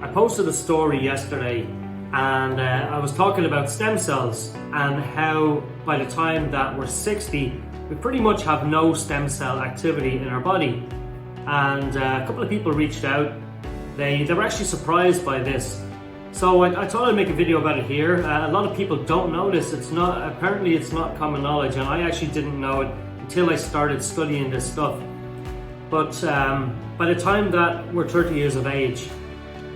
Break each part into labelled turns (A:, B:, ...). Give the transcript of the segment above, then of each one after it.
A: I posted a story yesterday and I was talking about stem cells and how by the time that we're 60, we pretty much have no stem cell activity in our body. And a couple of people reached out. They were actually surprised by this. So I thought I'd make a video about it here. A lot of people don't know this. Apparently it's not common knowledge, and I actually didn't know it until I started studying this stuff. But by the time that we're 30 years of age,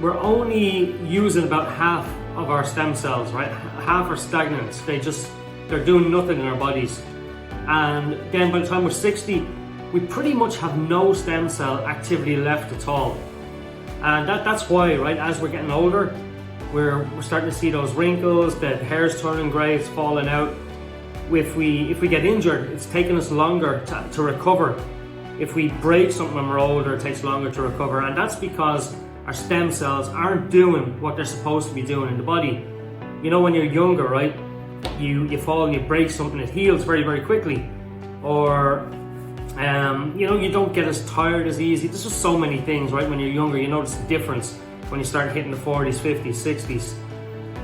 A: we're only using about half of our stem cells, right? Half are stagnant. They're doing nothing in our bodies. And then by the time we're 60, we pretty much have no stem cell activity left at all. And that's why, right, as we're getting older, we're starting to see those wrinkles, the hair's turning grey, it's falling out. If we get injured, it's taking us longer to recover. If we break something when we're older, it takes longer to recover. And that's because our stem cells aren't doing what they're supposed to be doing in the body. You know, when you're younger, right, you fall and you break something, it heals very, very quickly. Or, you know, you don't get as tired as easy. There's just so many things, right? When you're younger, you notice the difference when you start hitting the 40s, 50s, 60s.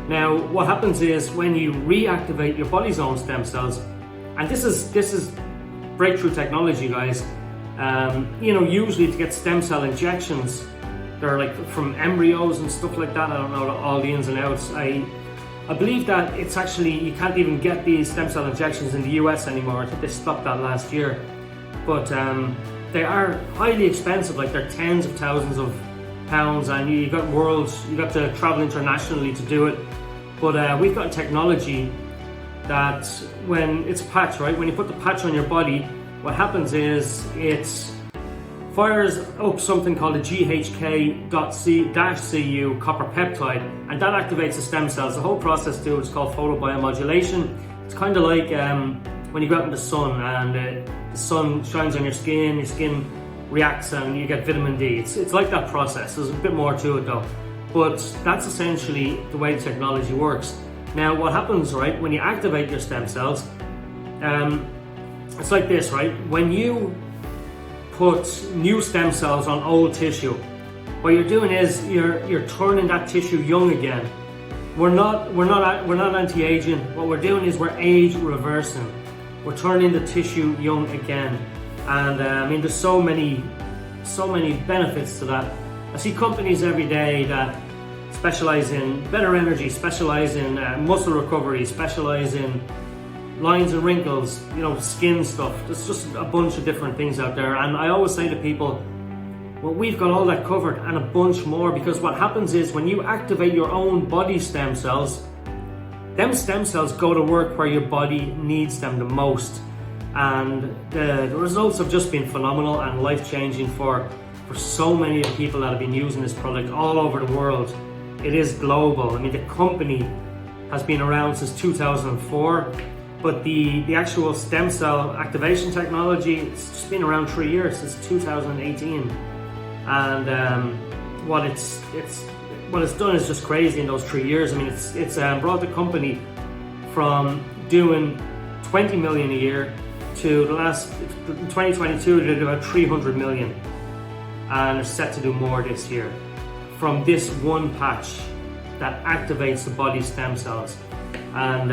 A: Now, what happens is when you reactivate your body's own stem cells, and this is breakthrough technology, guys. You know, usually to get stem cell injections, they're like from embryos and stuff like that. I don't know all the ins and outs. I believe that it's actually, you can't even get these stem cell injections in the US anymore. I think they stopped that last year. But they are highly expensive, like they're tens of thousands of pounds, and you got to travel internationally to do it. But we've got technology that when it's a patch, right? When you put the patch on your body, what happens is it fires up something called a GHK-Cu copper peptide, and that activates the stem cells. The whole process too is called photobiomodulation. It's kind of like when you go out in the sun and the sun shines on your skin reacts and you get vitamin D. It's like that process. There's a bit more to it though. But that's essentially the way the technology works. Now what happens, right, when you activate your stem cells, it's like this, right? When you put new stem cells on old tissue, what you're doing is you're turning that tissue young again. We're not anti-aging. What we're doing is we're age reversing. We're turning the tissue young again. And I mean, there's so many benefits to that. I see companies every day that specialize in better energy, specialize in muscle recovery, specialize in lines and wrinkles, you know, skin stuff. There's just a bunch of different things out there. And I always say to people, well, we've got all that covered and a bunch more, because what happens is when you activate your own body stem cells, them stem cells go to work where your body needs them the most. And the results have just been phenomenal and life-changing for so many of the people that have been using this product all over the world. It is global. I mean, the company has been around since 2004, but the actual stem cell activation technology, it's just been around 3 years, since 2018. And what it's done is just crazy in those 3 years. I mean, it's brought the company from doing 20 million a year to the last, in 2022, they did about 300 million. And they're set to do more this year from this one patch that activates the body's stem cells. And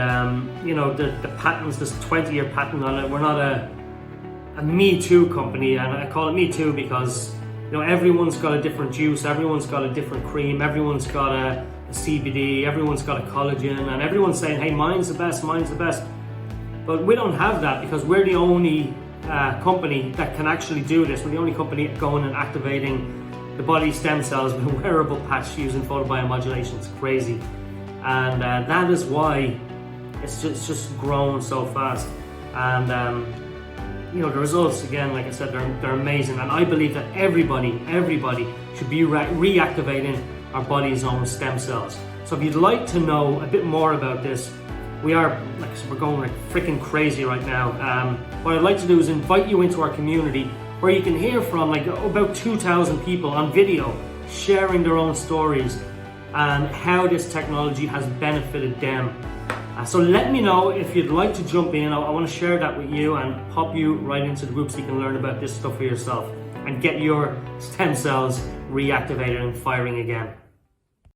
A: you know, the patents, this 20-year patent on it. We're not a Me Too company, and I call it Me Too because, you know, everyone's got a different juice, everyone's got a different cream, everyone's got a CBD, everyone's got a collagen, and everyone's saying, hey, mine's the best, mine's the best. But we don't have that because we're the only company that can actually do this. We're the only company going and activating the body stem cells with a wearable patch using photobiomodulation. It's crazy. And that is why it's just grown so fast. And you know, the results, again, like I said, they're amazing. And I believe that everybody should be reactivating our body's own stem cells. So if you'd like to know a bit more about this, we're going like freaking crazy right now. What I'd like to do is invite you into our community where you can hear from like about 2,000 people on video sharing their own stories and how this technology has benefited them. So let me know if you'd like to jump in. I want to share that with you and pop you right into the group so you can learn about this stuff for yourself and get your stem cells reactivated and firing again.